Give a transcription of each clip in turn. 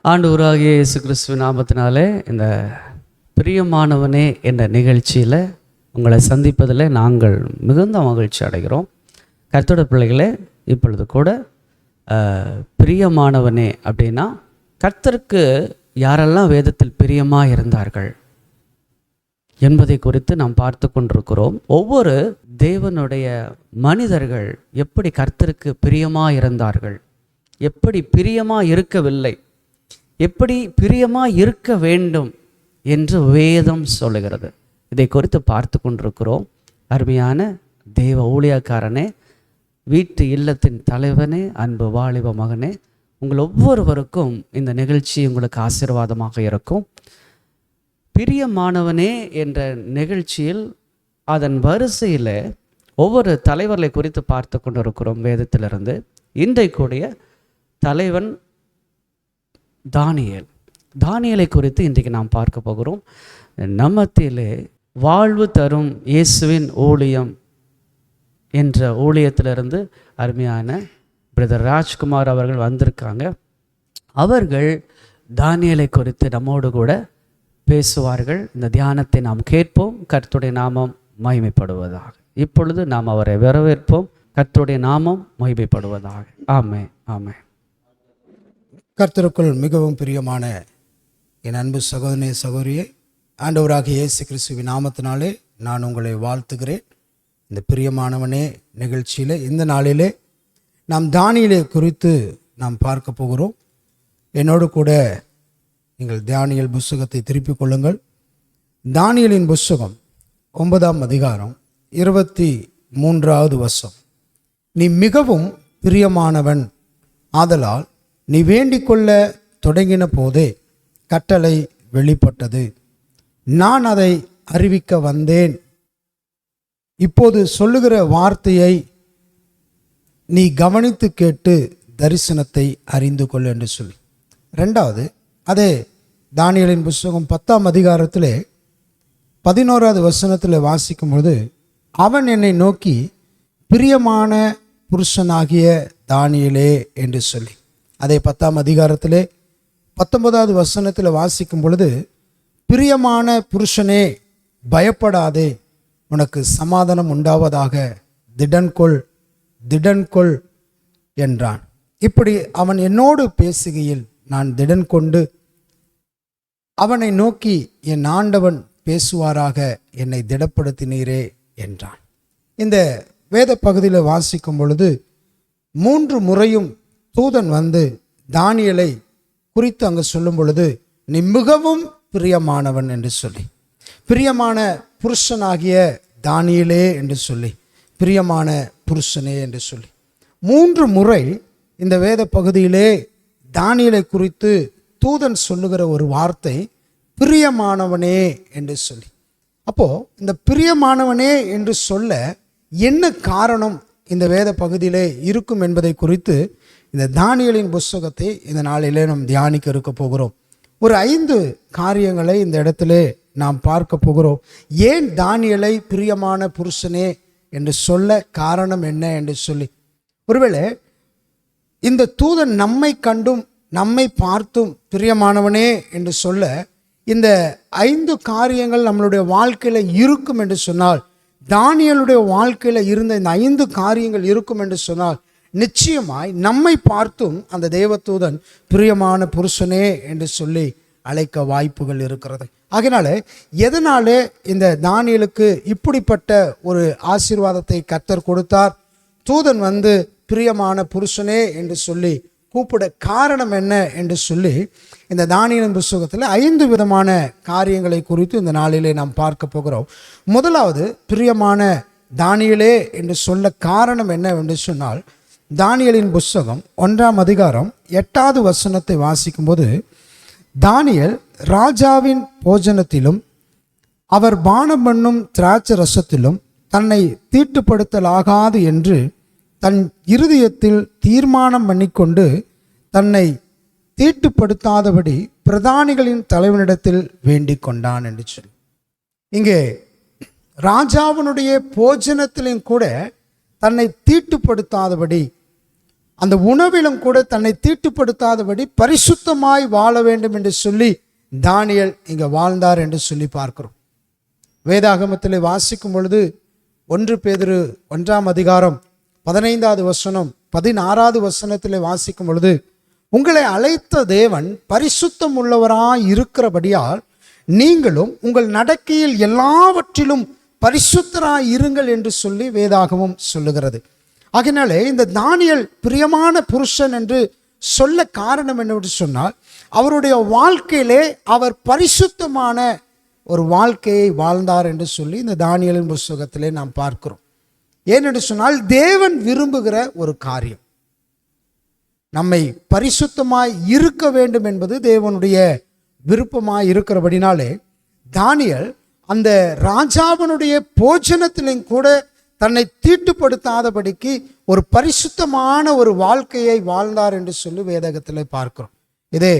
ஆண்டவராகிய இயேசு கிறிஸ்துவின் நாமத்தினாலே இந்த பிரியமானவனே என்ற நிகழ்ச்சியில் உங்களை சந்திப்பதில் நாங்கள் மிகுந்த மகிழ்ச்சி அடைகிறோம். கர்த்தருடைய பிள்ளைகளே, இப்பொழுது கூட பிரியமானவனே அப்படின்னா கர்த்தருக்கு யாரெல்லாம் வேதத்தில் பிரியமாக இருந்தார்கள் என்பதை குறித்து நாம் பார்த்து கொண்டிருக்கிறோம். ஒவ்வொரு தேவனுடைய மனிதர்கள் எப்படி கர்த்தருக்கு பிரியமாக இருந்தார்கள், எப்படி பிரியமாக இருக்கவில்லை, எப்படி பிரியமாக இருக்க வேண்டும் என்று வேதம் சொல்லுகிறது. இதை குறித்து பார்த்து கொண்டிருக்கிறோம். அருமையான தேவ ஊழியக்காரனே, வீட்டு இல்லத்தின் தலைவனே, அன்பு வாலிப மகனே, உங்கள் ஒவ்வொருவருக்கும் இந்த நிகழ்ச்சி உங்களுக்கு ஆசீர்வாதமாக இருக்கும். பிரியமானவனே என்ற நிகழ்ச்சியில் அதன் வரிசையில் ஒவ்வொரு தலைவர்களை குறித்து பார்த்து கொண்டிருக்கிறோம் வேதத்திலிருந்து. இன்றைக்குடைய தலைவன் தானியேலை குறித்து இன்றைக்கு நாம் பார்க்க போகிறோம். நம்மத்திலே வாழ்வு தரும் இயேசுவின் ஊழியம் என்ற ஊழியத்திலிருந்து அருமையான பிரதர் ராஜ்குமார் அவர்கள் வந்திருக்காங்க. அவர்கள் தானியேலை குறித்து நம்மோடு கூட பேசுவார்கள். இந்த தியானத்தை நாம் கேட்போம். கர்த்தருடைய நாமம் மகிமைப்படுவதாக. இப்பொழுது நாம் அவரை வரவேற்போம். கர்த்தருடைய நாமம் மகிமைப்படுவதாக. ஆமென், ஆமென். கர்த்தருக்குள் மிகவும் பிரியமான என் அன்பு சகோதரனே, சகோதரியே, ஆண்டவராகிய இயேசு கிறிஸ்துவின் நாமத்தினாலே நான் உங்களை வாழ்த்துகிறேன். இந்த பிரியமானவனே நிகழ்ச்சியில் இந்த நாளிலே நாம் தானியேலை குறித்து நாம் பார்க்க போகிறோம். என்னோடு கூட நீங்கள் தானியேல் புஸ்தகத்தை திருப்பிக் கொள்ளுங்கள். தானியேலின் புஸ்தகம் 9ஆம் அதிகாரம் 23வது வசனம். நீ மிகவும் பிரியமானவன், ஆதலால் நீ வேண்டிக் கொள்ள தொடங்கின போதே கட்டளை வெளிப்பட்டது. நான் அதை அறிவிக்க வந்தேன். இப்போது சொல்லுகிற வார்த்தையை நீ கவனித்து கேட்டு தரிசனத்தை அறிந்து கொள் என்று சொல்லி. ரெண்டாவது, அதே தானியேலின் புஸ்தகம் 10ஆம் அதிகாரத்திலே 11வது வசனத்தில் வாசிக்கும்போது, அவன் என்னை நோக்கி பிரியமான புருஷனாகிய தானியேலே என்று சொல்லி. அதே 10ஆம் அதிகாரத்திலே 19வது வசனத்தில் வாசிக்கும் பொழுது, பிரியமான புருஷனே பயப்படாதே, உனக்கு சமாதானம் உண்டாவதாக, திடன்கொள் திடன்கொள் என்றான். இப்படி அவன் என்னோடு பேசுகையில் நான் திடன் கொண்டு அவனை நோக்கி, என் ஆண்டவன் பேசுவாராக, என்னை திடப்படுத்தினீரே என்றான். இந்த வேத பகுதியில் வாசிக்கும் பொழுது 3 முறையும் தூதன் வந்து தானியேலை குறித்து அங்கு சொல்லும் பொழுது, நீ மிகவும் பிரியமானவன் என்று சொல்லி, பிரியமான புருஷனாகிய தானியேலே என்று சொல்லி, பிரியமான புருஷனே என்று சொல்லி 3 முறை இந்த வேத பகுதியிலே தானியேலை குறித்து தூதன் சொல்லுகிற ஒரு வார்த்தை பிரியமானவனே என்று சொல்லி. அப்போது இந்த பிரியமானவனே என்று சொல்ல என்ன காரணம் இந்த வேத பகுதியிலே இருக்கும் என்பதை குறித்து இந்த தானியேலின் புஸ்தகத்தை இந்த நாளிலே நாம் தியானிக்க இருக்க போகிறோம். ஒரு 5 காரியங்களை இந்த இடத்திலே நாம் பார்க்க போகிறோம். ஏன் தானியேலை பிரியமான புருஷனே என்று சொல்ல காரணம் என்ன என்று சொல்லி. ஒருவேளை இந்த தூதன் நம்மை கண்டும் நம்மை பார்த்தும் பிரியமானவனே என்று சொல்ல இந்த 5 காரியங்கள் நம்மளுடைய வாழ்க்கையில் இருக்கும் என்று சொன்னால், தானியேலுடைய வாழ்க்கையில் இருந்த இந்த 5 காரியங்கள் இருக்கும் என்று சொன்னால், நிச்சயமாய் நம்மை பார்த்தும் அந்த தேவதூதன் பிரியமான புருஷனே என்று சொல்லி அழைக்க வாய்ப்புகள் இருக்கிறது. ஆகையினால எதனாலே இந்த தானியேலுக்கு இப்படிப்பட்ட ஒரு ஆசீர்வாதத்தை கர்த்தர் கொடுத்தார்? தூதன் வந்து பிரியமான புருஷனே என்று சொல்லி கூப்பிட காரணம் என்ன என்று சொல்லி இந்த தானியேலின் புஸ்தகத்தில் 5 விதமான காரியங்களை குறித்து இந்த நாளிலே நாம் பார்க்க போகிறோம். முதலாவது, பிரியமான தானியேலே என்று சொல்ல காரணம் என்ன என்று சொன்னால், தானியேலின் புஸ்தகம் 1ஆம் அதிகாரம் 8வது வசனத்தை வாசிக்கும்போது, தானியேல் ராஜாவின் போஜனத்திலும் அவர் பானம் பண்ணும் திராட்சை ரசத்திலும் தன்னை தீட்டுப்படுத்தலாகாது என்று தன் இருதயத்தில் தீர்மானம் பண்ணிக்கொண்டு தன்னை தீட்டுப்படுத்தாதபடி பிரதானிகளின் தலைவனிடத்தில் வேண்டிக் கொண்டான் என்று சொல்லி. இங்கே ராஜாவினுடைய போஜனத்திலும் கூட தன்னை தீட்டுப்படுத்தாதபடி அந்த உணவிலும் கூட தன்னை தீட்டுப்படுத்தாதபடி பரிசுத்தமாய் வாழ வேண்டும் என்று சொல்லி தானியேல் இங்கே வாழ்ந்தார் என்று சொல்லி பார்க்கிறோம். வேதாகமத்தில் வாசிக்கும் பொழுது 1 பேதுரு 1ஆம் அதிகாரம் 15வது வசனம் 16வது வசனத்தில் வாசிக்கும் பொழுது, உங்களை அழைத்த தேவன் பரிசுத்தம் உள்ளவராய் இருக்கிறபடியால் நீங்களும் உங்கள் நடக்கையில் எல்லாவற்றிலும் பரிசுத்தராய் இருங்கள் என்று சொல்லி வேதாகமம் சொல்லுகிறது. ஆகையினாலே இந்த தானியேல் பிரியமான புருஷன் என்று சொல்ல காரணம் என்னவென்று சொன்னால், அவருடைய வாழ்க்கையிலே அவர் பரிசுத்தமான ஒரு வாழ்க்கையை வாழ்ந்தார் என்று சொல்லி இந்த தானியேலின் புத்தகத்திலே நாம் பார்க்கிறோம். ஏனென்று சொன்னால், தேவன் விரும்புகிற ஒரு காரியம் நம்மை பரிசுத்தமாய் இருக்க வேண்டும் என்பது தேவனுடைய விருப்பமாய் இருக்கிறபடினாலே தானியேல் அந்த ராஜாவினுடைய போஜனத்திலும் கூட தன்னை தீட்டுப்படுத்தாதபடிக்கு ஒரு பரிசுத்தமான ஒரு வாழ்க்கையை வாழ்ந்தார் என்று சொல்லி வேதாகத்தில் பார்க்கிறோம். இதே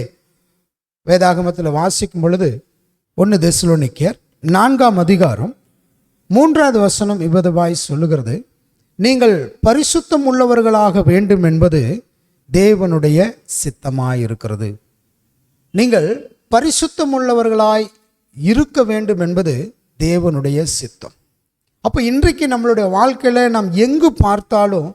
வேதாகமத்தில் வாசிக்கும் பொழுது 1 தெசலோனிக்கேயர் 4ஆம் அதிகாரம் 3வது வசனம் இவ்விதமாய் சொல்லுகிறது, நீங்கள் பரிசுத்தம் உள்ளவர்களாக வேண்டும் என்பது தேவனுடைய சித்தமாயிருக்கிறது. நீங்கள் பரிசுத்தம் உள்ளவர்களாய் இருக்க வேண்டும் என்பது தேவனுடைய சித்தம். அப்போ இன்றைக்கு நம்மளுடைய வாழ்க்கையில் நாம் எங்கு பார்த்தாலும்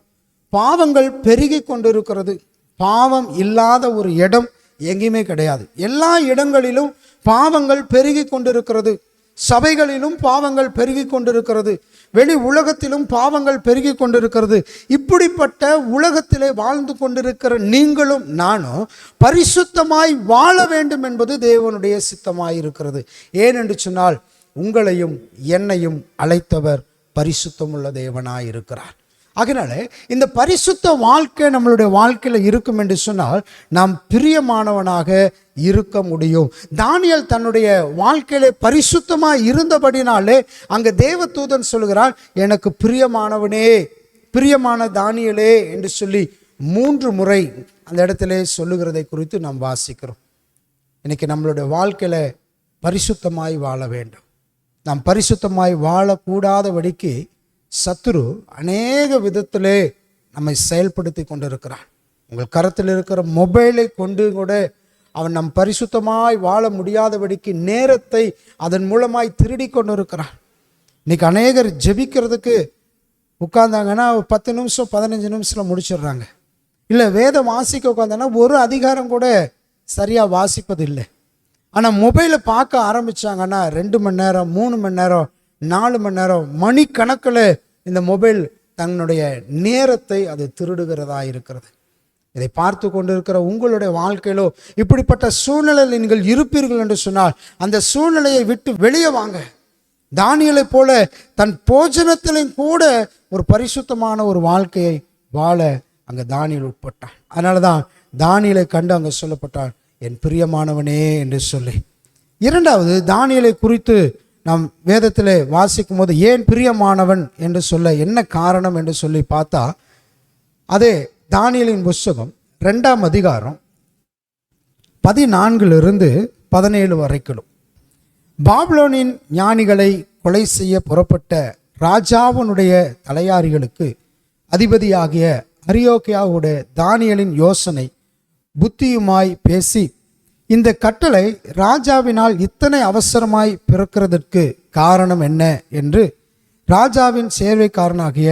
பாவங்கள் பெருகி கொண்டிருக்கிறது. பாவம் இல்லாத ஒரு இடம் எங்கேயுமே கிடையாது. எல்லா இடங்களிலும் பாவங்கள் பெருகி கொண்டிருக்கிறது. சபைகளிலும் பாவங்கள் பெருகி கொண்டிருக்கிறது. வெளி உலகத்திலும் பாவங்கள் பெருகி கொண்டிருக்கிறது. இப்படிப்பட்ட உலகத்திலே வாழ்ந்து கொண்டிருக்கிற நீங்களும் நானும் பரிசுத்தமாய் வாழ வேண்டும் என்பது தேவனுடைய சித்தமாய் இருக்கிறது. ஏனென்று சொன்னால், உங்களையும் என்னையும் அழைத்தவர் பரிசுத்தமுள்ள தேவனாய் இருக்கிறார். அதனால இந்த பரிசுத்த வாழ்க்கை நம்மளுடைய வாழ்க்கையில் இருக்கும் என்று சொன்னால் நாம் பிரியமானவனாக இருக்க முடியும். தானியேல் தன்னுடைய வாழ்க்கையிலே பரிசுத்தமாக இருந்தபடினாலே அங்கே தேவதூதன் சொல்கிறார், எனக்கு பிரியமானவனே, பிரியமான தானியேலே என்று சொல்லி 3 முறை அந்த இடத்துல சொல்லுகிறதை குறித்து நாம் வாசிக்கிறோம். இன்னைக்கு நம்மளுடைய வாழ்க்கையில் பரிசுத்தமாய் வாழ வேண்டும். நாம் பரிசுத்தமாய் வாழக்கூடாதபடிக்கு சத்துரு அநேக விதத்திலே நம்மை செயல்படுத்தி கொண்டிருக்கிறான். உங்கள் கரத்தில் இருக்கிற மொபைலை கொண்டு கூட அவன் நம் பரிசுத்தமாய் வாழ முடியாதபடிக்கு நேரத்தை அதன் மூலமாய் திருடி கொண்டு இருக்கிறான். இன்னைக்கு அநேகர் ஜெபிக்கிறதுக்கு உட்கார்ந்தாங்கன்னா 10 நிமிஷம் 15 நிமிஷத்தில் முடிச்சிடுறாங்க. இல்லை வேதம் வாசிக்க உட்காந்தாங்கன்னா ஒரு அதிகாரம் கூட சரியாக வாசிப்பதில்லை. ஆனால் மொபைலை பார்க்க ஆரம்பித்தாங்கன்னா 2 மணி நேரம் 3 மணி நேரம் 4 மணி நேரம் மணிக்கணக்கில் இந்த மொபைல் தன்னுடைய நேரத்தை அது திருடுகிறதா இருக்கிறது. இதை பார்த்து கொண்டிருக்கிற உங்களுடைய வாழ்க்கையிலோ இப்படிப்பட்ட சூழ்நிலையில் நீங்கள் இருப்பீர்கள் என்று சொன்னால் அந்த சூழ்நிலையை விட்டு வெளியே வாங்க. தானியேலை போல தன் போஜனத்திலும் கூட ஒரு பரிசுத்தமான ஒரு வாழ்க்கையை வாழ அங்கே தானியேல் உட்பட்டான். அதனால தான் தானியேலை கண்டு அங்கே சொல்லப்பட்டான், என் பிரியமானவனே என்று சொல்லி. 2வது, தானியேலை குறித்து நாம் வேதத்தில் வாசிக்கும் போது ஏன் பிரியமானவன் என்று சொல்ல என்ன காரணம் என்று சொல்லி பார்த்தா, அதே தானியேலின் புத்தகம் 2ஆம் அதிகாரம் 14 17 வரைக்கும், பாபிலோனின் ஞானிகளை கொலை செய்ய புறப்பட்ட ராஜாவினுடைய தலையாரிகளுக்கு அதிபதியாகிய அரியோகியாவுடைய தானியேலின் யோசனை புத்தியுமாய் பேசி, இந்த கட்டளை ராஜாவினால் இத்தனை அவசரமாய் பிறக்கிறதற்கு காரணம் என்ன என்று ராஜாவின் சேவைக்காரனாகிய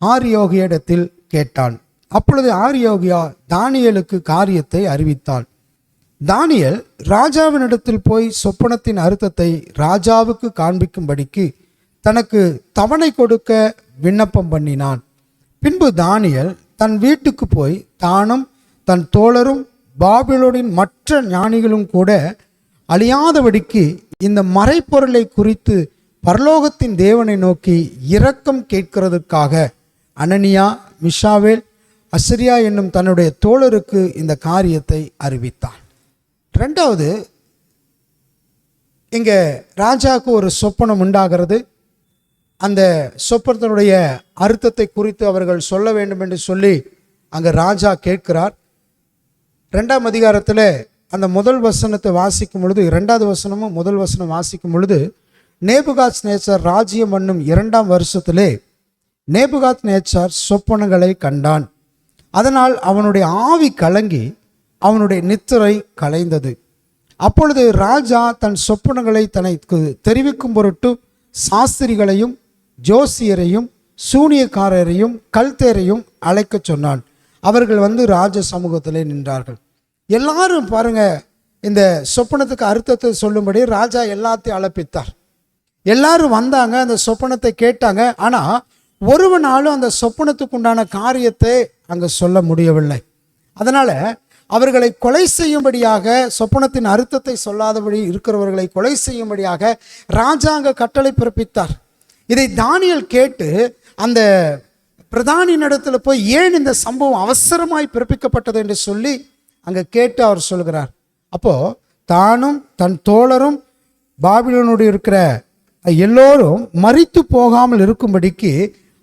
ஆரியோகியிடத்தில் கேட்டான். அப்பொழுது ஆரியோகியா தானியேலுக்கு காரியத்தை அறிவித்தான். தானியேல் ராஜாவினிடத்தில் போய் சொப்பனத்தின் அர்த்தத்தை ராஜாவுக்கு காண்பிக்கும்படிக்கு தனக்கு தவணை கொடுக்க விண்ணப்பம் பண்ணினான். பின்பு தானியேல் தன் வீட்டுக்கு போய் தானும் தன் தோழரும் பாபிலோனின் மற்ற ஞானிகளும் கூட அழியாதபடிக்கு இந்த மறைப்பொருளை குறித்து பரலோகத்தின் தேவனை நோக்கி இரக்கம் கேட்கிறதுக்காக அனனியா, மிஷாவேல், அசரியா என்னும் தன்னுடைய தோழருக்கு இந்த காரியத்தை அறிவித்தான். 2வது, இங்கே ராஜாவுக்கு ஒரு சொப்பனம் உண்டாகிறது. அந்த சொப்பனத்தினுடைய அர்த்தத்தை குறித்து அவர்கள் சொல்ல வேண்டும் என்று சொல்லி அங்கே ராஜா கேட்கிறார். 2ஆம் அதிகாரத்தில் அந்த முதல் வசனத்தை வாசிக்கும் பொழுது 2வது வசனமும் முதல் வசனம் வாசிக்கும் பொழுது, நேபுகாத்நேச்சார் ராஜ்யம் பண்ணும் 2ஆம் வருஷத்திலே நேபுகாத்நேச்சார் சொப்பனங்களை கண்டான். அதனால் அவனுடைய ஆவி கலங்கி அவனுடைய நித்திரை கலைந்தது. அப்பொழுது ராஜா தன் சொப்பனங்களை தனக்கு தெரிவிக்கும் பொருட்டு சாஸ்திரிகளையும் ஜோசியரையும் சூனியக்காரரையும் கல்தேரையும் அழைக்க சொன்னான். அவர்கள் வந்து ராஜ சமூகத்திலே நின்றார்கள். எல்லாரும் பாருங்க, இந்த சொப்பனத்துக்கு அர்த்தத்தை சொல்லும்படி ராஜா எல்லாத்தையும் அழைப்பித்தார். எல்லாரும் வந்தாங்க, அந்த சொப்பனத்தை கேட்டாங்க. ஆனால் ஒருவனாலும் அந்த சொப்பனத்துக்கு உண்டான காரியத்தை அங்கே சொல்ல முடியவில்லை. அதனால் அவர்களை கொலை செய்யும்படியாக, சொப்பனத்தின் அர்த்தத்தை சொல்லாதபடி இருக்கிறவர்களை கொலை செய்யும்படியாக ராஜா அங்கே கட்டளை பிறப்பித்தார். இதை தானியேல் கேட்டு அந்த பிரதானியினிடத்தில் போய் ஏன் இந்த சம்பவம் அவசரமாய் பிறப்பிக்கப்பட்டது என்று சொல்லி அங்கே கேட்டு அவர் சொல்கிறார். அப்போது தானும் தன் தோழரும் பாபிலோனுடைய இருக்கிற எல்லோரும் மரித்து போகாமல் இருக்கும்படிக்கு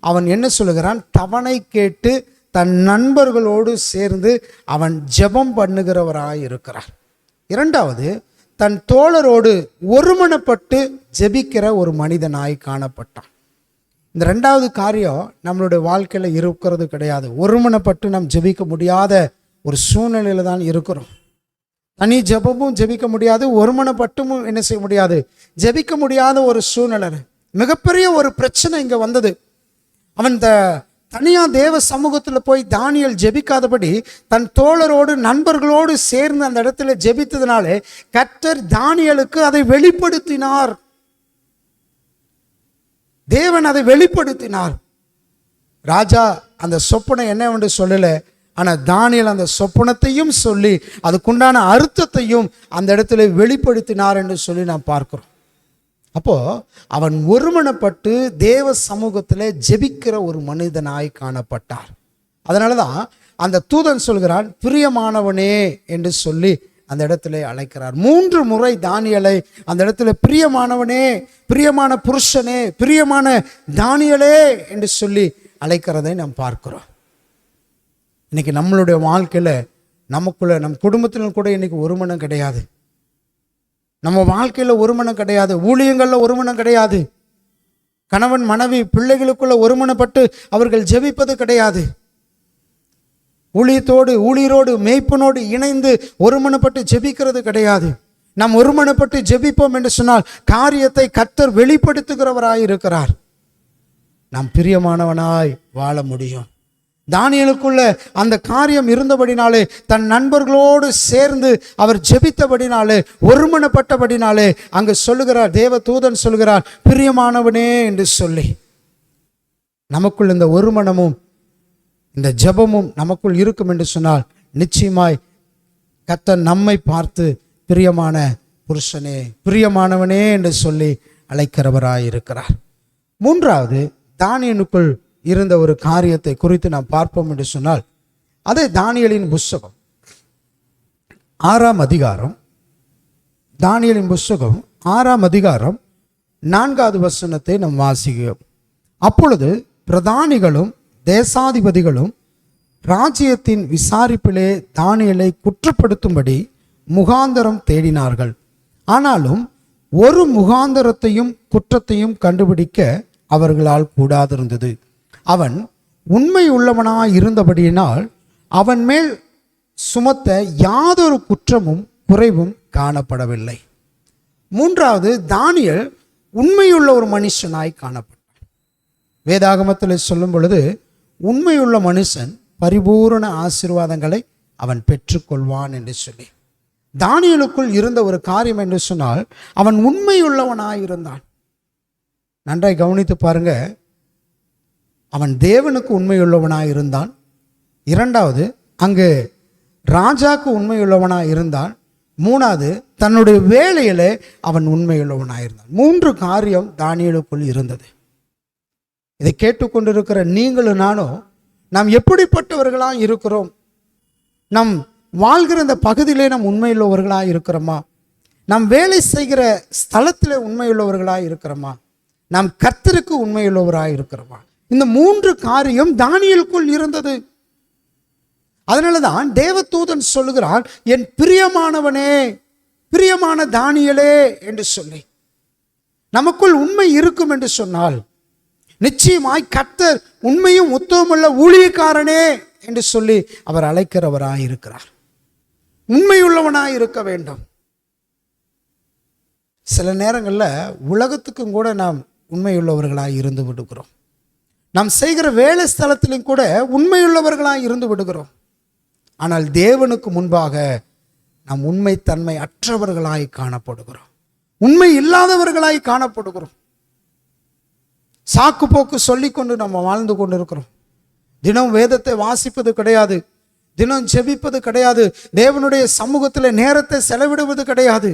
அவன் என்ன சொல்லுகிறான், தவணை கேட்டு தன் நண்பர்களோடு சேர்ந்து அவன் ஜெபம் பண்ணுகிறவராய் இருக்கிறார். இரண்டாவது, தன் தோழரோடு ஒருமனப்பட்டு ஜெபிக்கிற ஒரு மனிதனாய் காணப்பட்டான். இந்த ரெண்டாவது காரியம் நம்மளுடைய வாழ்க்கையில் இருக்கிறது கிடையாது. ஒருமனப்பட்டு நாம் ஜெபிக்க முடியாத ஒரு சூழ்நிலையில தான் இருக்கிறோம். தனி ஜெபமும் ஜெபிக்க முடியாது, ஒருமனப்பட்டும் என்ன செய்ய முடியாது, ஜெபிக்க முடியாத ஒரு சூழ்நிலை. மிகப்பெரிய ஒரு பிரச்சனை இங்கே வந்தது. அவன் தனியாக தேவ சமூகத்தில் போய் தானியேல் ஜெபிக்காதபடி தன் தோழரோடு நண்பர்களோடு சேர்ந்து அந்த இடத்துல ஜெபித்ததுனாலே கர்த்தர் தானியேலுக்கு அதை வெளிப்படுத்தினார். தேவன் அதை வெளிப்படுத்தினார். ராஜா அந்த சொப்பனை என்னவென்று சொல்லலை, ஆனால் தானியேல் அந்த சொப்பனத்தையும் சொல்லி அதுக்குண்டான அர்த்தத்தையும் அந்த இடத்துல வெளிப்படுத்தினார் என்று சொல்லி நாம் பார்க்கிறோம். அப்போது அவன் ஒருமனப்பட்டு தேவ சமூகத்தில் ஜெபிக்கிற ஒரு மனிதனாய் காணப்பட்டார். அதனால தான் அந்த தூதன் சொல்கிறான், பிரியமானவனே என்று சொல்லி அந்த இடத்துல அழைக்கிறார். 3 முறை தானியேலை அந்த இடத்துல பிரியமானவனே, பிரியமான புருஷனே, பிரியமான தானியேலே என்று சொல்லி அழைக்கிறதை நாம் பார்க்கிறோம். இன்னைக்கு நம்மளுடைய வாழ்க்கையில் நமக்குள்ள, நம் குடும்பத்திலும் கூட இன்னைக்கு ஒருமனம் கிடையாது. நம்ம வாழ்க்கையில் ஒருமனம் கிடையாது, ஊழியங்களில் ஒருமனம் கிடையாது, கணவன் மனைவி பிள்ளைகளுக்குள்ள ஒருமனப்பட்டு அவர்கள் ஜெபிப்பது கிடையாது. ஊழியரோடு மேய்ப்பனோடு இணைந்து ஒருமனப்பட்டு ஜெபிக்கிறது கிடையாது. நாம் ஒருமனப்பட்டு ஜெபிப்போம் என்று சொன்னால் காரியத்தை கர்த்தர் வெளிப்படுத்துகிறவராய் இருக்கிறார். நாம் பிரியமானவனாய் வாழ முடியும். தானியேலுக்குள்ள அந்த காரியம் இருந்தபடினாலே, தன் நண்பர்களோடு சேர்ந்து அவர் ஜெபித்தபடினாலே, ஒருமனப்பட்டபடினாலே அங்கு சொல்லுகிறார், தேவ தூதன் சொல்லுகிறார், பிரியமானவனே என்று சொல்லி. நமக்குள் இந்த ஒருமனமும் இந்த ஜெபமும் நமக்குள் இருக்கும் என்று சொன்னால் நிச்சயமாய் கர்த்தர் நம்மை பார்த்து பிரியமான புருஷனே, பிரியமானவனே என்று சொல்லி அழைக்கிறவராய் இருக்கிறார். மூன்றாவது, தானியேலுக்குள் இருந்த ஒரு காரியத்தை குறித்து நாம் பார்ப்போம் என்று சொன்னால், அதே தானியேலின் புஸ்தகம் 6ஆம் அதிகாரம், தானியேலின் புஸ்தகம் 6ஆம் அதிகாரம் 4வது வசனத்தை நாம் வாசிக்கிறோம். அப்பொழுது பிரதானிகளும் தேசாதிபதிகளும் ராஜ்யத்தின் விசாரிப்பிலே தானியேலை குற்றப்படுத்தும்படி முகாந்தரம் தேடினார்கள். ஆனாலும் ஒரு முகாந்தரத்தையும் குற்றத்தையும் கண்டுபிடிக்க அவர்களால் கூடாதிருந்தது. அவன் உண்மை உள்ளவனாய் இருந்தபடியினால் அவன் மேல் சுமத்த யாதொரு குற்றமும் குறைவும் காணப்படவில்லை. மூன்றாவது, தானியேல் உண்மையுள்ள ஒரு மனுஷனாய் காணப்பட்டான். வேதாகமத்தில் சொல்லும் பொழுது உண்மையுள்ள மனுஷன் பரிபூரண ஆசீர்வாதங்களை அவன் பெற்றுக்கொள்வான் என்று சொல்லி, தானியேலுக்குள் இருந்த ஒரு காரியம் என்று சொன்னால் அவன் உண்மையுள்ளவனாய் இருந்தான். நன்றாய் கவனித்து பாருங்க, அவன் தேவனுக்கு உண்மையுள்ளவனாய் இருந்தான். இரண்டாவது, அங்கு ராஜாக்கு உண்மையுள்ளவனாய் இருந்தான். மூணாவது, தன்னுடைய வேலையிலே அவன் உண்மையுள்ளவனாய் இருந்தான். 3 காரியம் தானியேலுக்குள் இருந்தது. இதை கேட்டுக்கொண்டிருக்கிற நீங்களும் நானும் நாம் எப்படிப்பட்டவர்களாக இருக்கிறோம்? நம் வாழ்கிற இந்த பகுதியிலே நாம் உண்மையுள்ளவர்களாக இருக்கிறோமா? நாம் வேலை செய்கிற ஸ்தலத்தில் உண்மையுள்ளவர்களாக இருக்கிறோமா? நாம் கர்த்தருக்கு உண்மையுள்ளவராக இருக்கிறோமா? இந்த 3 காரியம் தானியேலுக்குள் இருந்தது. அதனால தான் தேவதூதன் சொல்லுகிறான், என் பிரியமானவனே, பிரியமான தானியேலே என்று சொல்லி. நமக்குள் உண்மை இருக்கும் என்று சொன்னால் நிச்சயமாய் கர்த்தர் உண்மையும் உத்தமமுள்ள ஊழியக்காரனே என்று சொல்லி அவர் அழைக்கிறவராய் இருக்கிறார். உண்மையுள்ளவனாய் இருக்க வேண்டும். சில நேரங்களில் உலகத்துக்கும் கூட நாம் உண்மையுள்ளவர்களாய் இருந்து விடுகிறோம். நாம் செய்கிற வேலை ஸ்தலத்திலும் கூட உண்மையுள்ளவர்களாய் இருந்து விடுகிறோம். ஆனால் தேவனுக்கு முன்பாக நாம் உண்மைத்தன்மை அற்றவர்களாய் காணப்படுகிறோம். உண்மை இல்லாதவர்களாய் காணப்படுகிறோம். சாக்கு போக்கு சொல்லிக்கொண்டு நம்ம வாழ்ந்து கொண்டு இருக்கிறோம். தினம் வேதத்தை வாசிப்பது கிடையாது, தினம் ஜெபிப்பது கிடையாது, தேவனுடைய சமூகத்தில் நேரத்தை செலவிடுவது கிடையாது.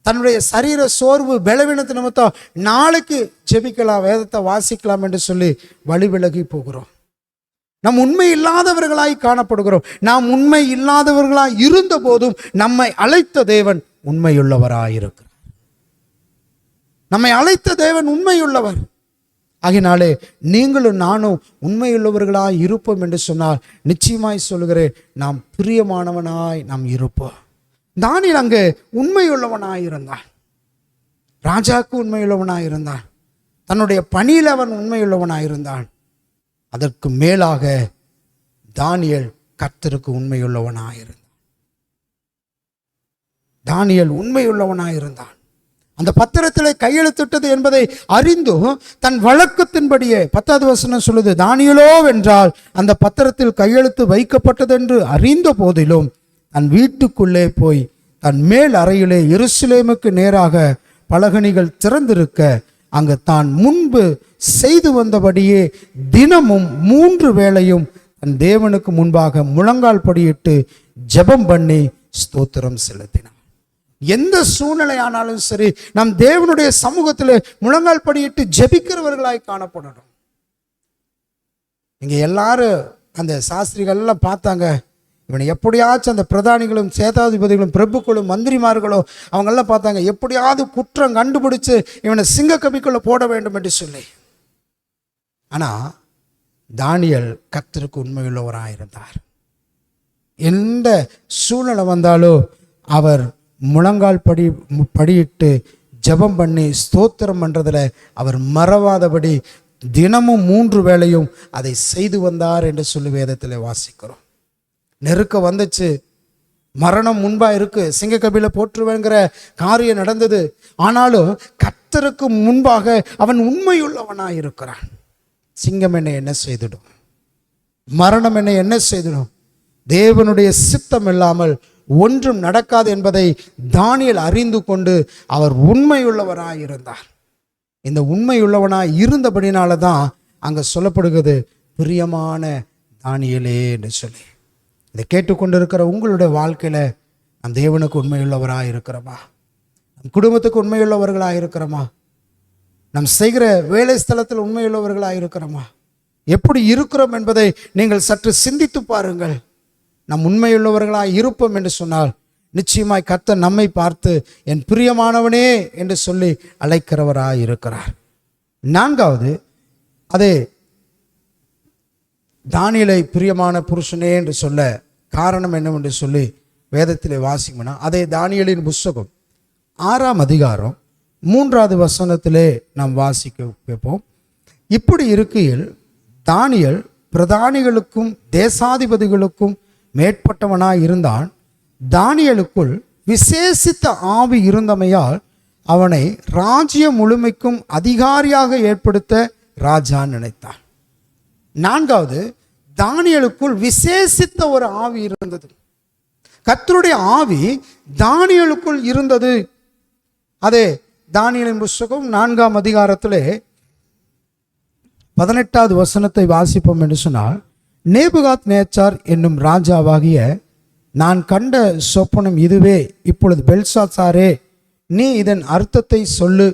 தன்னுடைய சரீர சோர்வு பலவீனத்து நிமித்தம் நாளைக்கு ஜெபிக்கலாம், வேதத்தை வாசிக்கலாம் என்று சொல்லி வழி விலகி போகிறோம். நாம் உண்மை இல்லாதவர்களாய் காணப்படுகிறோம். நாம் உண்மை இல்லாதவர்களாய் இருந்த போதும் நம்மை அழைத்த தேவன் உண்மையுள்ளவராயிருக்கிறார். நம்மை அழைத்த தேவன் உண்மையுள்ளவர். ஆகினாலே நீங்களும் நானும் உண்மையுள்ளவர்களாய் இருப்போம் என்று சொன்னால் நிச்சயமாய் சொல்கிறேன், நாம் பிரியமானவனாய் நாம் இருப்போம். தானியேல் அங்கே உண்மையுள்ளவனாய் இருந்தான். ராஜாவுக்கு உண்மையுள்ளவனாய் இருந்தான். தன்னுடைய பணியில் அவன் உண்மையுள்ளவனாய் இருந்தான். அதற்கு மேலாக தானியேல் கர்த்தருக்கு உண்மையுள்ளவனாய் இருந்தான். தானியேல் உண்மையுள்ளவனாய் இருந்தான். அந்த பத்திரத்தில் கையெழுத்திட்டது என்பதை அறிந்தும் தன் வழக்கத்தின்படியே 10வது வசனம் சொல்லுது, தானியேலோ வென்றால் அந்த பத்திரத்தில் கையெழுத்து வைக்கப்பட்டது என்று அறிந்த போதிலும் தன் வீட்டுக்குள்ளே போய் தன் மேல் அறையிலே எருசலேமுக்கு நேராக பலகணிகள் திறந்திருக்க அங்கு தான் முன்பு செய்து வந்தபடியே தினமும் 3 வேளையும் தன் தேவனுக்கு முன்பாக முழங்கால் படியிட்டு ஜெபம் பண்ணி ஸ்தோத்திரம் செலுத்தினான். எந்த சூழ்நிலை ஆனாலும் சரி, நம் தேவனுடைய சமூகத்தில் முழங்கால் படியிட்டு ஜெபிக்கிறவர்களாய் காணப்படணும். இங்க எல்லாரும் அந்த சாஸ்திரிகள்லாம் பார்த்தாங்க, இவனை எப்படியாச்சும் அந்த பிரதானிகளும் சேதாதிபதிகளும் பிரபுக்களும் மந்திரிமார்களும் அவங்கெல்லாம் பார்த்தாங்க, எப்படியாவது குற்றம் கண்டுபிடிச்சு இவனை சிங்க கபிக்குள்ள போட வேண்டும் என்று சொல்லி. ஆனால் தானியேல் கர்த்தருக்கு உண்மையுள்ளவராக இருந்தார். எந்த சூழ்நிலை வந்தாலும் அவர் முழங்கால் படியிட்டு ஜெபம் பண்ணி ஸ்தோத்திரம் பண்ணுறதில் அவர் மறவாதபடி தினமும் 3 வேளையும் அதை செய்து வந்தார் என்று சொல்லி வேதத்தில் வாசிக்கிறோம். நெருக்க வந்துச்சு, மரணம் முன்பாக இருக்கு, சிங்கக்கபில போற்றுவேங்கிற காரியம் நடந்தது. ஆனாலும் கர்த்தருக்கு முன்பாக அவன் உண்மையுள்ளவனாக இருக்கிறான். சிங்கம் என்னை என்ன செய்திடும், மரணம் என்னை என்ன செய்திடும், தேவனுடைய சித்தம் இல்லாமல் ஒன்றும் நடக்காது என்பதை தானியேல் அறிந்து கொண்டு அவர் உண்மையுள்ளவராய் இருந்தார். இந்த உண்மையுள்ளவனாய் இருந்தபடினால தான் அங்கே சொல்லப்படுகிறது பிரியமான தானியேலே என்று சொல்லி. இதை கேட்டுக்கொண்டிருக்கிற உங்களுடைய வாழ்க்கையில் நம் தேவனுக்கு உண்மையுள்ளவராக இருக்கிறோமா? நம் குடும்பத்துக்கு உண்மையுள்ளவர்களாக இருக்கிறோமா? நம் செய்கிற வேலை ஸ்தலத்தில் உண்மையுள்ளவர்களாக இருக்கிறோமா? எப்படி இருக்கிறோம் என்பதை நீங்கள் சற்று சிந்தித்து பாருங்கள். நம் உண்மையுள்ளவர்களாக இருப்போம் என்று சொன்னால் நிச்சயமாய் கர்த்தர் நம்மை பார்த்து என் பிரியமானவனே என்று சொல்லி அழைக்கிறவராக இருக்கிறார். 4வது, அதே தானியேலை பிரியமான புருஷனே என்று சொல்ல காரணம் என்னவென்று சொல்லி வேதத்திலே வாசிக்கணும்னா, அதே தானியேலின் புஸ்தகம் 6ஆம் அதிகாரம் 3வது வசனத்திலே நாம் வாசிக்க கேட்போம். இப்படி இருக்கையில் தானியேல் பிரதானிகளுக்கும் தேசாதிபதிகளுக்கும் மேற்பட்டவனாய் இருந்தான். தானியேலுக்குள் விசேஷித்த ஆவி இருந்தமையால் அவனை ராஜ்யம் முழுமைக்கும் அதிகாரியாக ஏற்படுத்த ராஜா நினைத்தான். 4வது, தானியேலுக்குள் விசேஷித்த ஒரு ஆவி இருந்தது. கர்த்தருடைய ஆவி தானியேலுக்குள் இருந்தது. அதே தானியேலின் புஸ்தகம் 4ஆம் அதிகாரத்திலே 18வது வசனத்தை வாசிப்போம் என்று சொன்னால், நேபுகாத் நேச்சார் என்னும் ராஜாவாகிய நான் கண்ட சொப்பனம் இதுவே. இப்பொழுது பெல்சாத்சாரே, நீ இதன் அர்த்தத்தை சொல்லு.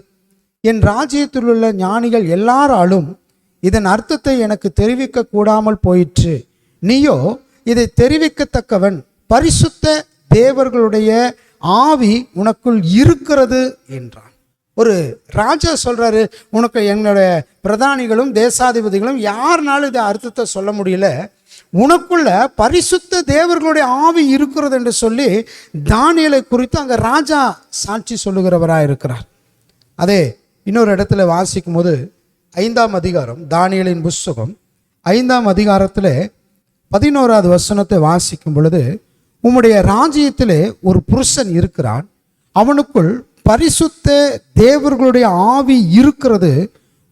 என் ராஜ்யத்தில் உள்ள ஞானிகள் எல்லாராலும் இதன் அர்த்தத்தை எனக்கு தெரிவிக்க கூடாமல் போயிற்று. நீயோ இதை தெரிவிக்கத்தக்கவன், பரிசுத்த தேவர்களுடைய ஆவி உனக்குள் இருக்கிறது என்றான். ஒரு ராஜா சொல்றாரு, உனக்கு என்னுடைய பிரதானிகளும் தேசாதிபதிகளும் யாருனாலும் இதை அர்த்தத்தை சொல்ல முடியல, உனக்குள்ள பரிசுத்த தேவர்களுடைய ஆவி இருக்கிறது என்று சொல்லி தானியேலை குறித்து அங்கே ராஜா சாட்சி சொல்லுகிறவராக இருக்கிறார். அதே இன்னொரு இடத்துல வாசிக்கும் போது 5ஆம் அதிகாரம் தானியேலின் புஸ்தகம் 5ஆம் அதிகாரத்தில் 11வது வசனத்தை வாசிக்கும் பொழுது, உம்முடைய ராஜ்யத்திலே ஒரு புருஷன் இருக்கிறான், அவனுக்குள் பரிசுத்த தேவர்களுடைய ஆவி இருக்கிறது.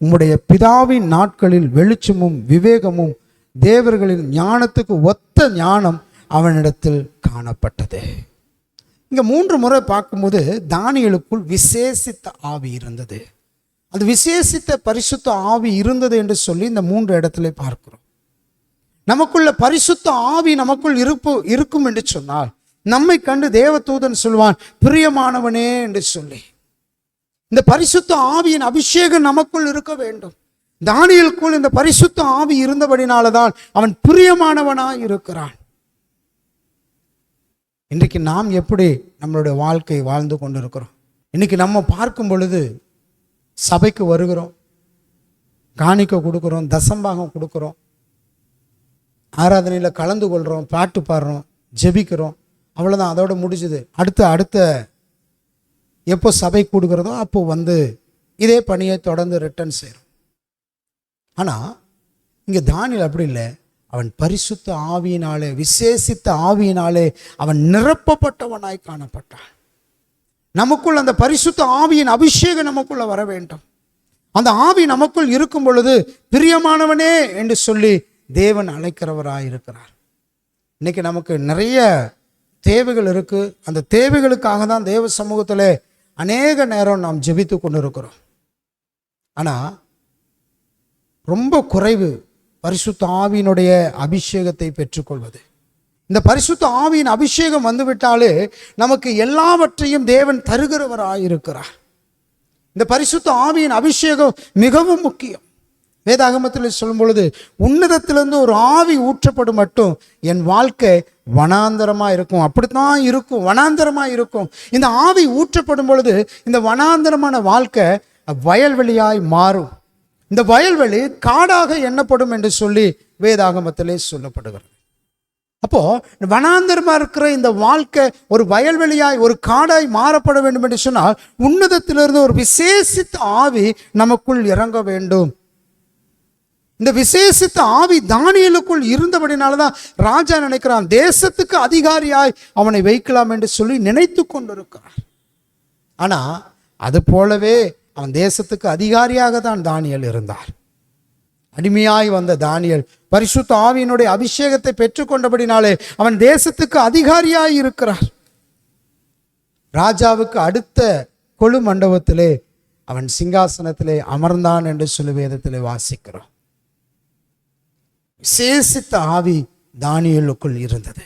உம்முடைய பிதாவின் நாட்களில் வெளிச்சமும் விவேகமும் தேவர்களின் ஞானத்துக்கு ஒத்த ஞானம் அவனிடத்தில் காணப்பட்டது. இங்கே 3 முறை பார்க்கும்போது தானியேலுக்குள் விசேஷித்த ஆவி இருந்தது. அந்த விசேஷித்த பரிசுத்த ஆவி இருந்தது என்று சொல்லி இந்த 3 இடத்துல பார்க்கிறோம். நமக்குள்ள பரிசுத்த ஆவி நமக்குள் இருக்கும் என்று சொன்னால், நம்மை கண்டு தேவதூதன் சொல்வான், பிரியமானவனே என்று சொல்லி. இந்த பரிசுத்த ஆவியின் அபிஷேகம் நமக்குள் இருக்க வேண்டும். தானியேலுக்குள் இந்த பரிசுத்த ஆவி இருந்தபடினால்தான் அவன் பிரியமானவனாய் இருக்கிறான். இன்றைக்கு நாம் எப்படி நம்மளுடைய வாழ்க்கை வாழ்ந்து கொண்டிருக்கிறோம்? இன்னைக்கு நம்ம பார்க்கும் பொழுது சபைக்கு வருகிறோம், காணிக்கை கொடுக்குறோம், தசம்பாகம் கொடுக்குறோம், ஆராதனையில் கலந்து கொள்கிறோம், பாட்டு பாடுறோம், ஜெபிக்கிறோம், அவ்வளோதான், அதோட முடிஞ்சுது. அடுத்த எப்போ சபை கூடுகிறதோ அப்போ வந்து இதே பணியை தொடர்ந்து ரிட்டர்ன் செய்கிறோம். ஆனால் இங்கே தானியேல் அப்படி இல்லை. அவன் பரிசுத்த ஆவியினாலே, விசேஷித்த ஆவியினாலே அவன் நிரப்பப்பட்டவனாய் காணப்பட்டான். நமக்குள் அந்த பரிசுத்த ஆவியின் அபிஷேகம் நமக்குள்ள வர வேண்டும். அந்த ஆவி நமக்குள் இருக்கும் பொழுது பிரியமானவனே என்று சொல்லி தேவன் அழைக்கிறவராய் இருக்கிறார். இன்னைக்கு நமக்கு நிறைய தேவைகள் இருக்கு. அந்த தேவைகளுக்காக தான் தேவ சமூகத்தில் அநேக நேரம் நாம் ஜெபித்து கொண்டு இருக்கிறோம். ஆனால் ரொம்ப குறைவு பரிசுத்த ஆவியினுடைய அபிஷேகத்தை பெற்றுக்கொள்வது. இந்த பரிசுத்த ஆவியின் அபிஷேகம் வந்துவிட்டாலே நமக்கு எல்லாவற்றையும் தேவன் தருகிறவராயிருக்கிறார். இந்த பரிசுத்த ஆவியின் அபிஷேகம் மிகவும் முக்கியம். வேதாகமத்தில் சொல்லும் பொழுது, உன்னதத்திலிருந்து ஒரு ஆவி ஊற்றப்படும் மட்டும் என் வாழ்க்கை வனாந்தரமாக இருக்கும். அப்படித்தான் இருக்கும், வனாந்தரமாக இருக்கும். இந்த ஆவி ஊற்றப்படும் பொழுது இந்த வனாந்தரமான வாழ்க்கை வயல்வெளியாய் மாறும். இந்த வயல்வெளி காடாக எண்ணப்படும் என்று சொல்லி வேதாகமத்திலே சொல்லப்படுகிறது. அப்போ வனாந்தரமாக இருக்கிற இந்த வாழ்க்கை ஒரு வயல்வெளியாய், ஒரு காடாய் மாறப்பட வேண்டும் என்று சொன்னால் உன்னதத்திலிருந்து ஒரு விசேஷித்த ஆவி நமக்குள் இறங்க வேண்டும். இந்த விசேஷித்த ஆவி தானியேலுக்குள் இருந்தபடினால்தான் ராஜா நினைக்கிறான், தேசத்துக்கு அதிகாரியாய் அவனை வைக்கலாம் என்று சொல்லி நினைத்து கொண்டிருக்கிறார். ஆனா அது போலவே அவன் தேசத்துக்கு அதிகாரியாக தான் தானியேல் இருந்தார். அடிமையாய் வந்த தானியேல் பரிசுத்த ஆவியினுடைய அபிஷேகத்தை பெற்றுக்கொண்டபடினாலே அவன் தேசத்துக்கு அதிகாரியாய் இருக்கிறார். ராஜாவுக்கு அடுத்த கொலு மண்டபத்திலே அவன் சிங்காசனத்திலே அமர்ந்தான் என்று சொல்லி வேதத்திலே வாசிக்கிறோம். விசேஷித்த ஆவி தானியேலுக்குள் இருந்தது.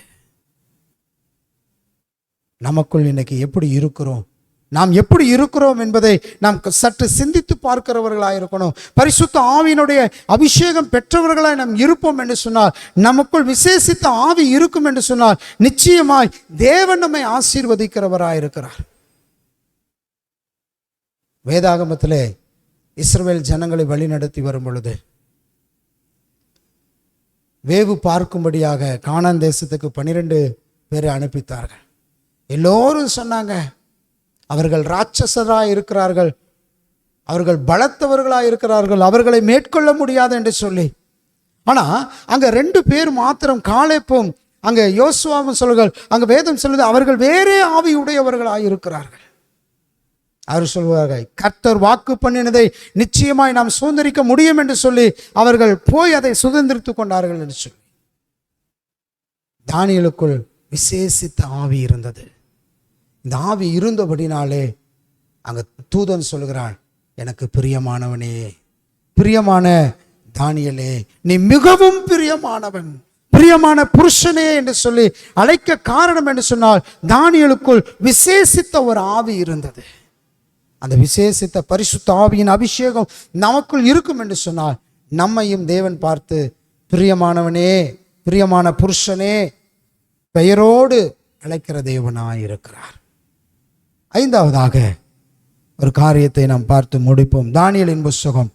நமக்குள் இன்னைக்கு எப்படி இருக்கிறோம், நாம் எப்படி இருக்கிறோம் என்பதை நாம் சற்று சிந்தித்து பார்க்கிறவர்களாக இருக்கணும். பரிசுத்த ஆவியினுடைய அபிஷேகம் பெற்றவர்களாய் நாம் இருப்போம் என்று சொன்னால், நமக்குள் விசேஷித்த ஆவி இருக்கும் என்று சொன்னால் நிச்சயமாய் தேவன் நம்மை ஆசீர்வதிக்கிறவராய் இருக்கிறார். வேதாகமத்திலே இஸ்ரவேல் ஜனங்களை வழிநடத்தி வரும் பொழுது வேவு பார்க்கும்படியாக கானான் தேசத்துக்கு 12 பேரை அனுப்பித்தார்கள். எல்லோரும் சொன்னாங்க, அவர்கள் ராட்சசராய் இருக்கிறார்கள், அவர்கள் பலத்தவர்களாய் இருக்கிறார்கள், அவர்களை மேற்கொள்ள முடியாது என்று சொல்லி. ஆனால் அங்கே 2 பேர் மாத்திரம், காலேப்பும் அங்கே யோசுவாவும் சொல்லுங்கள், அங்கே வேதம் சொல்லுது, அவர்கள் வேறே ஆவி உடையவர்களாய் இருக்கிறார்கள். அவர் சொல்வார்கள், கர்த்தர் வாக்கு பண்ணினதை நிச்சயமாய் நாம் சுதந்திரிக்க முடியும் என்று சொல்லி அவர்கள் போய் அதை சுதந்திரித்து கொண்டார்கள் என்று சொல்லி. தானியேலுக்குள் விசேஷித்த ஆவி இருந்தது. இந்த ஆவி இருந்தபடினாலே அங்கே தூதன் சொல்கிறான், எனக்கு பிரியமானவனே, பிரியமான தானியேலே, நீ மிகவும் பிரியமானவன், பிரியமான புருஷனே என்று சொல்லி அழைக்க காரணம் என்று சொன்னால் தானியேலுக்குள் விசேஷித்த ஒரு ஆவி இருந்தது. அந்த விசேஷித்த பரிசுத்த ஆவியின் அபிஷேகம் நமக்குள் இருக்கும் என்று சொன்னால் நம்மையும் தேவன் பார்த்து பிரியமானவனே, பிரியமான புருஷனே பெயரோடு அழைக்கிற தேவனாய் இருக்கிறார். 5வதாக ஒரு காரியத்தை நாம் பார்த்து முடிப்போம். தானியேலின் புத்தகம்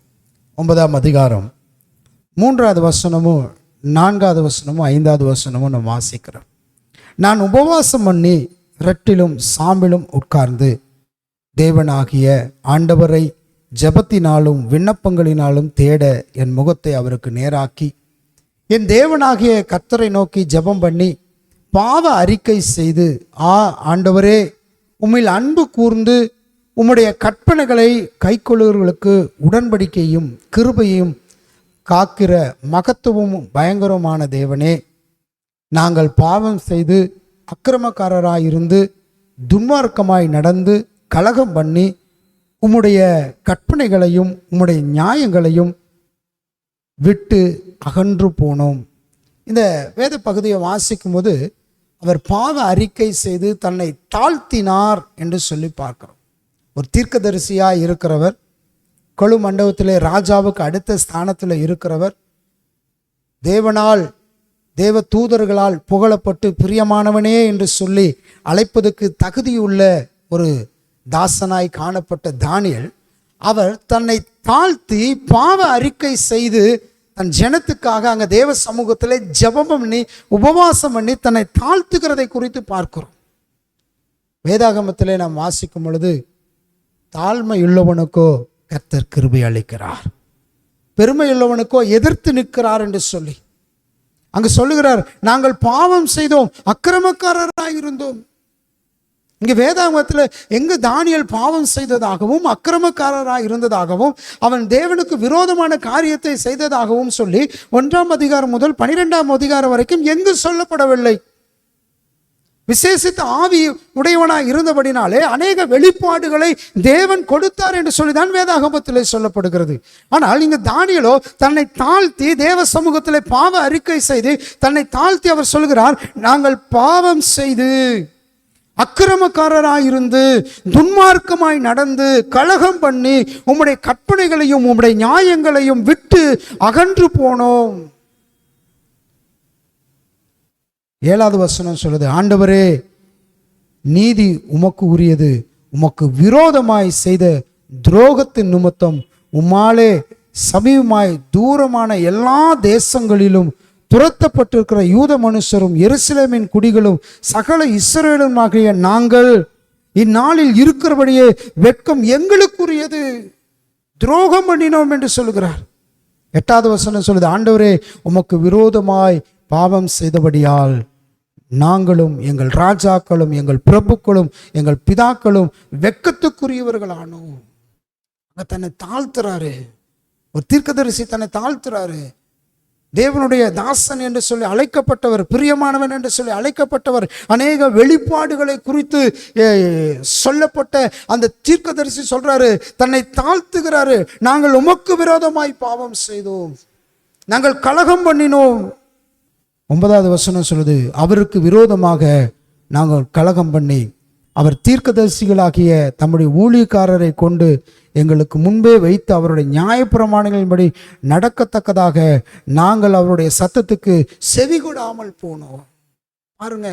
9ஆம் அதிகாரம் 3வது வசனமும் 4வது வசனமும் 5வது வசனமும் நாம் வாசிக்கிறோம். நான் உபவாசம் பண்ணி இரட்டிலும் சாம்பிலும் உட்கார்ந்து தேவனாகிய ஆண்டவரை ஜெபத்தினாலும் விண்ணப்பங்களினாலும் தேட என் முகத்தை அவருக்கு நேராக்கி என் தேவனாகிய கர்த்தரை நோக்கி ஜெபம் பண்ணி பாவ அறிக்கை செய்து, ஆண்டவரே, உம்மில் அன்பு கூர்ந்து உம்முடைய கற்பனைகளை கைக்கொள்ளுகிறவர்களுக்கு உடன்படிக்கையும் கிருபையும் காக்கிற மகத்துவமும் பயங்கரமான தேவனே, நாங்கள் பாவம் செய்து அக்கிரமக்காரராயிருந்து துன்மார்க்கமாய் நடந்து கலகம் பண்ணி உம்முடைய கற்பனைகளையும் உம்முடைய நியாயங்களையும் விட்டு அகன்று போனோம். இந்த வேத பகுதியை வாசிக்கும் போது அவர் பாவ அறிக்கை செய்து தன்னை தாழ்த்தினார் என்று சொல்லி பார்க்கிறோம். ஒரு தீர்க்கதரிசியாக இருக்கிறவர், கொலு மண்டபத்திலே ராஜாவுக்கு அடுத்த ஸ்தானத்தில் இருக்கிறவர், தேவனால் தேவ தூதர்களால் புகழப்பட்டு பிரியமானவனே என்று சொல்லி அழைப்பதற்கு தகுதியுள்ள ஒரு தாசனாய் காணப்பட்ட தானியேல், அவர் தன்னை தாழ்த்தி பாவ அறிக்கை செய்து தன் ஜனத்துக்காக அங்கே தேவ சமூகத்தில் ஜெபம் பண்ணி உபவாசம் பண்ணி தன்னை தாழ்த்துகிறதை குறித்து பார்க்கிறோம். வேதாகமத்திலே நாம் வாசிக்கும் பொழுது, தாழ்மையுள்ளவனுக்கோ கர்த்தர் கிருபை அளிக்கிறார், பெருமையுள்ளவனுக்கோ எதிர்த்து நிற்கிறார் என்று சொல்லி அங்கு சொல்லுகிறார். நாங்கள் பாவம் செய்தோம், அக்கிரமக்காரராக இருந்தோம். இங்கே வேதாகமத்தில் எங்கு தானியேல் பாவம் செய்ததாகவும் அக்கிரமக்காரராக இருந்ததாகவும் அவன் தேவனுக்கு விரோதமான காரியத்தை செய்ததாகவும் சொல்லி 1ஆம் அதிகாரம் முதல் 12ஆம் அதிகாரம் வரைக்கும் எங்கு சொல்லப்படவில்லை. விசேஷித்த ஆவி உடையவனாய் இருந்தபடினாலே அநேக வெளிப்பாடுகளை தேவன் கொடுத்தார் என்று சொல்லிதான் வேதாகமத்திலே சொல்லப்படுகிறது. ஆனால் இங்கு தானியேலோ தன்னை தாழ்த்தி தேவ சமூகத்திலே பாவ அறிக்கை செய்து தன்னை தாழ்த்தி அவர் சொல்கிறார், நாங்கள் பாவம் செய்து அக்கிரமக்காரராயிருந்து துன்மார்க்கமாய் நடந்து கலகம் பண்ணி உம்முடைய கற்பனைகளையும் உம்முடைய நியாயங்களையும் விட்டு அகன்று போனோம். 7வது வசனம் சொல்லுது, ஆண்டவரே, நீதி உமக்கு உரியது, உமக்கு விரோதமாய் செய்த துரோகத்தின் நிமித்தம் உம்மாலே சமீபமாய் தூரமான எல்லா தேசங்களிலும் துரத்தப்பட்டிருக்கிற யூத மனுஷரும் எருசலேமின் குடிகளும் சகல இஸ்ரவேலும் ஆகிய நாங்கள் இந்நாளில் இருக்கிறபடியே வெட்கம் எங்களுக்குரியது, துரோகம் பண்ணினோம் என்று சொல்லுகிறார். 8வது வசனம் சொல்லுது, ஆண்டவரே, உமக்கு விரோதமாய் பாவம் செய்தபடியால் நாங்களும் எங்கள் ராஜாக்களும் எங்கள் பிரபுக்களும் எங்கள் பிதாக்களும் வெட்கத்துக்குரியவர்களானோம். தன்னை தாழ்த்துறாரு, ஒரு தீர்க்கதரிசி தன்னை தாழ்த்துறாரு. தேவனுடைய தாசன் என்று சொல்லி அழைக்கப்பட்டவர், பிரியமானவன் என்று சொல்லி அழைக்கப்பட்டவர், அநேக வெளிப்பாடுகளை குறித்து சொல்லப்பட்ட அந்த தீர்க்கதரிசி சொல்றாரு, தன்னை தாழ்த்துகிறாரு. நாங்கள் உமக்கு விரோதமாய் பாவம் செய்தோம், நாங்கள் கலகம் பண்ணினோம். 9வது வசனம் சொல்லுது, அவருக்கு விரோதமாக நாங்கள் கலகம் பண்ணி அவர் தீர்க்கதரிசிகளாகிய தம்முடைய ஊழியக்காரரை கொண்டு எங்களுக்கு முன்பே வைத்து அவருடைய நியாயப்பிரமாணங்களின்படி நடக்கத்தக்கதாக நாங்கள் அவருடைய சத்தத்துக்கு செவிகொடாமல் போனோம். பாருங்க,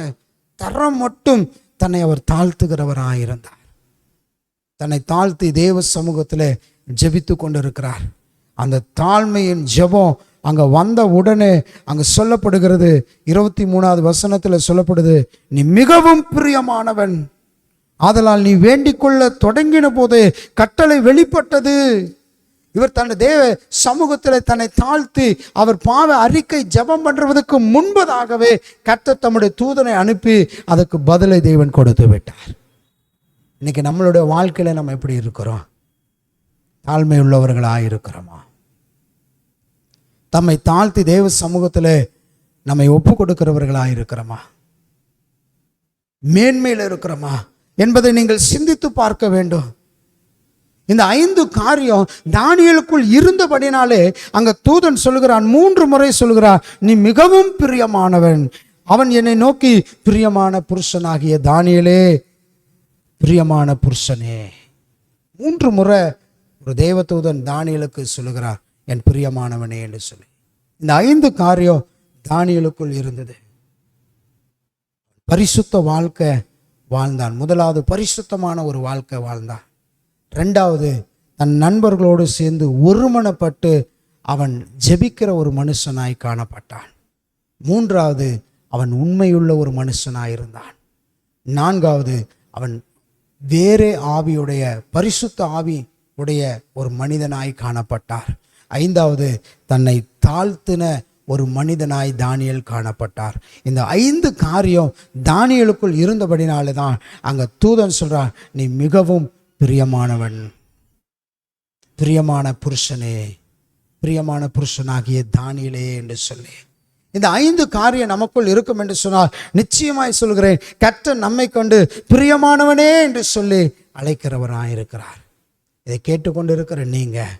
தரம் மட்டும் தன்னை அவர் தாழ்த்துகிறவராயிருந்தார். தன்னை தாழ்த்தி தேவ சமூகத்தில் ஜெபித்து கொண்டிருக்கிறார். அந்த தாழ்மையின் ஜெபம் அங்கே வந்த உடனே அங்கே சொல்லப்படுகிறது, 23வது வசனத்தில் சொல்லப்படுது, நீ மிகவும் பிரியமானவன், ஆதலால் நீ வேண்டிக் கொள்ள தொடங்கின போது கட்டளை வெளிப்பட்டது. இவர் தன் தேவ சமூகத்தில் தன்னை தாழ்த்தி அவர் பாவ அறிக்கை ஜெபம் பண்ணுறதுக்கு முன்பதாகவே கர்த்தர் தம்முடைய தூதனை அனுப்பி அதுக்கு பதிலை தேவன் கொடுத்து விட்டார். இன்னைக்கு நம்மளுடைய வாழ்க்கையில் நம்ம எப்படி இருக்கிறோம்? தாழ்மை உள்ளவர்களாக இருக்கிறோமா? தம்மை தாழ்த்தி தேவ சமூகத்தில் நம்மை ஒப்பு கொடுக்கிறவர்களாக இருக்கிறோமா? மேன்மையில் இருக்கிறோமா என்பதை நீங்கள் சிந்தித்து பார்க்க வேண்டும். இந்த 5 காரியம் தானியேலுக்குள் இருந்தபடினாலே அங்க தூதன் சொல்லுகிறான், 3 முறை சொல்லுகிறான், நீ மிகவும் பிரியமானவன். அவன் என்னை நோக்கி, பிரியமான புருஷனாகிய தானியேலே, பிரியமான புருஷனே. 3 முறை ஒரு தேவதூதன் தானியேலுக்கு சொல்லுகிறார், என் பிரியமானவனே என்று சொல்லி. இந்த 5 காரியம் தானியேலுக்குள் இருந்தது. பரிசுத்த வாழ்க்கை வாழ்ந்தான். முதலாவது பரிசுத்தமான ஒரு வாழ்க்கை வாழ்ந்தான். 2வது தன் நண்பர்களோடு சேர்ந்து ஒருமனப்பட்டு அவன் ஜெபிக்கிற ஒரு மனுஷனாய் காணப்பட்டான். 3வது அவன் உண்மையுள்ள ஒரு மனுஷனாய் இருந்தான். 4வது அவன் வேறே ஆவியுடைய பரிசுத்த ஆவி உடைய ஒரு மனிதனாய் காணப்பட்டார். 5வது தன்னை தாழ்த்தின ஒரு மனிதனாய் தானியேல் காணப்பட்டார். இந்த 5 காரியம் தானியேலுக்குள் இருந்தபடினாலே தான் அங்கே தூதன் சொல்றான், நீ மிகவும் பிரியமானவன், பிரியமான புருஷனே, பிரியமான புருஷனாகிய தானியேலே என்று சொல்லி. இந்த 5 காரியம் நமக்குள் இருக்கும் என்று சொன்னால் நிச்சயமாய் சொல்கிறேன், கர்த்தர் நம்மை கொண்டு பிரியமானவனே என்று சொல்லி அழைக்கிறவராயிருக்கிறார். இதை கேட்டுக்கொண்டு இருக்கிற நீங்கள்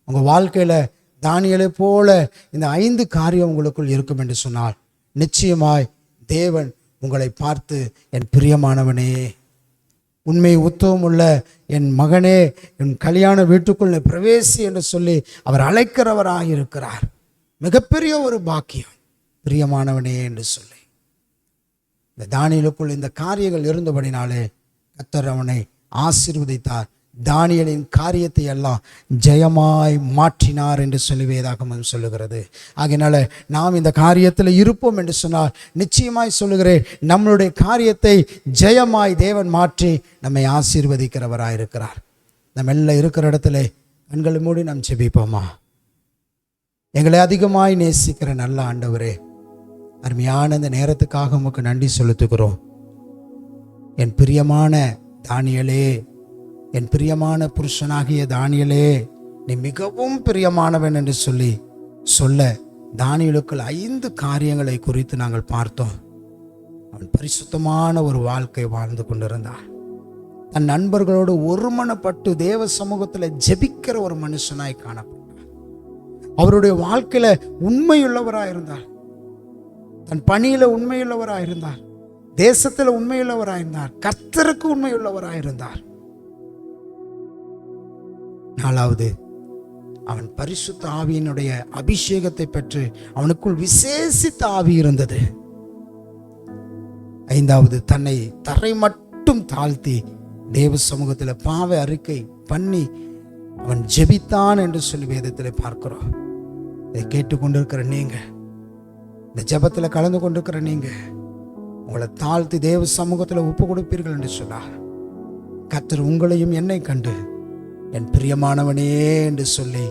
உங்கள் வாழ்க்கையில் தானியேலை போல இந்த 5 காரியம் உங்களுக்குள் இருக்கும் என்று சொன்னால் நிச்சயமாய் தேவன் உங்களை பார்த்து, என் பிரியமானவனே, உண்மை உத்தவம் உள்ள என் மகனே, என் கல்யாண வீட்டுக்குள் பிரவேசி என்று சொல்லி அவர் அழைக்கிறவராக இருக்கிறார். மிகப்பெரிய ஒரு பாக்கியம், பிரியமானவனே என்று சொல்லி. இந்த தானியேலுக்குள் இந்த காரியங்கள் இருந்தபடினாலே கர்த்தர் அவனை ஆசீர்வதித்தார். தானியேலின் காரியத்தை எல்லாம் ஜெயமாய் மாற்றினார் என்று சொல்லி வேதாகமம் சொல்லுகிறது. ஆகையினால நாம் இந்த காரியத்தில் இருப்போம் என்று சொன்னால் நிச்சயமாய் சொல்லுகிறேன், நம்மளுடைய காரியத்தை ஜெயமாய் தேவன் மாற்றி நம்மை ஆசீர்வதிக்கிறவராயிருக்கிறார். நம்ம எல்லாம் இருக்கிற இடத்துல கண்களை மூடி நாம் ஜெபிப்போமா? எங்களை அதிகமாய் நேசிக்கிற நல்ல ஆண்டவரே, அருமையான இந்த நேரத்துக்காக உமக்கு நன்றி செலுத்துகிறோம். என் பிரியமான தானியேலே, என் பிரியமான புருஷனாகிய தானியேலே, நீ மிகவும் பிரியமானவன் என்று சொல்ல தானியேலுக்குள் 5 காரியங்களை குறித்து நாங்கள் பார்த்தோம். அவன் பரிசுத்தமான ஒரு வாழ்க்கை வாழ்ந்து கொண்டிருந்தான். தன் நண்பர்களோடு ஒருமனப்பட்டு தேவ சமூகத்தில் ஜெபிக்கிற ஒரு மனுஷனாய் காணப்பட்டார். அவருடைய வாழ்க்கையில உண்மையுள்ளவராக இருந்தார். தன் பணியில உண்மையுள்ளவராக இருந்தார். தேசத்தில் உண்மையுள்ளவராக இருந்தார். கர்த்தருக்கு உண்மையுள்ளவராக இருந்தார். 4வது, அவன் பரிசுத்த ஆவியினுடைய அபிஷேகத்தை பெற்று அவனுக்குள் விசேஷித்த ஆவி இருந்தது. 5வது, தன்னை தரை மட்டும் தாழ்த்தி தேவ சமூகத்தில் பாவ அறிக்கை பண்ணி அவன் ஜெபித்தான் என்று சொல்லி வேதத்தில் பார்க்கிறோம். இதை கேட்டுக்கொண்டிருக்கிற நீங்க, இந்த ஜெபத்தில் கலந்து கொண்டிருக்கிற நீங்க, உங்களை தாழ்த்தி தேவ சமூகத்தில் ஒப்பு கொடுப்பீர்கள் என்று சொன்னார். கர்த்தர் உங்களையும் என்னை கண்டு என் பிரியமானவனே என்று சொல்லி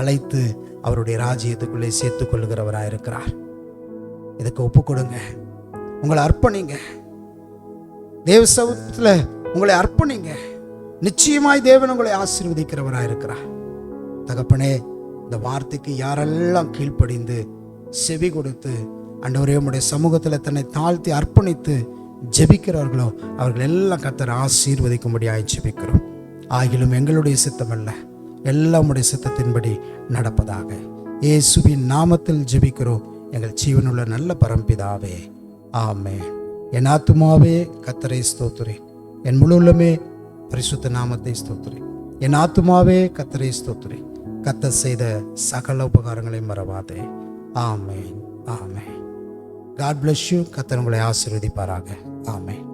அழைத்து அவருடைய ராஜ்யத்துக்குள்ளே சேர்த்து கொள்ளுகிறவராயிருக்கிறார். இதுக்கு ஒப்பு கொடுங்க, உங்களை அர்ப்பணிங்க, தேவ சமூகத்தில் உங்களை அர்ப்பணிங்க. நிச்சயமாய் தேவன் உங்களை ஆசீர்வதிக்கிறவராயிருக்கிறார். தகப்பனே, இந்த வார்த்தைக்கு யாரெல்லாம் கீழ்ப்படிந்து செவி கொடுத்து ஆண்டவரே உம்முடைய சமூகத்தில் தன்னை தாழ்த்தி அர்ப்பணித்து ஜெபிக்கிறார்களோ அவர்கள் எல்லாம் கர்த்தர் ஆசீர்வதிக்கும்படியாய் ஜெபிக்கிறோம். ஆகிலும் எங்களுடைய சித்தமல்ல, எல்லாம் உம்முடைய சித்தத்தின்படி நடப்பதாக. இயேசுவின் நாமத்தில் ஜெபிக்கிறோம் எங்கள் ஜீவனுள்ள நல்ல பரம்பிதாவே, ஆமென். என் ஆத்துமாவே கர்த்தரை ஸ்தோத்திரி, என் முழு உள்ளமே பரிசுத்த நாமத்தை ஸ்தோத்திரி. என் ஆத்துமாவே கர்த்தரை ஸ்தோத்திரி, கர்த்தர் செய்த சகல உபகாரங்களை மறவாதே. ஆமென், ஆமென். God bless you. கர்த்தர் உங்களை ஆசீர்வதிப்பாராக. ஆமென்.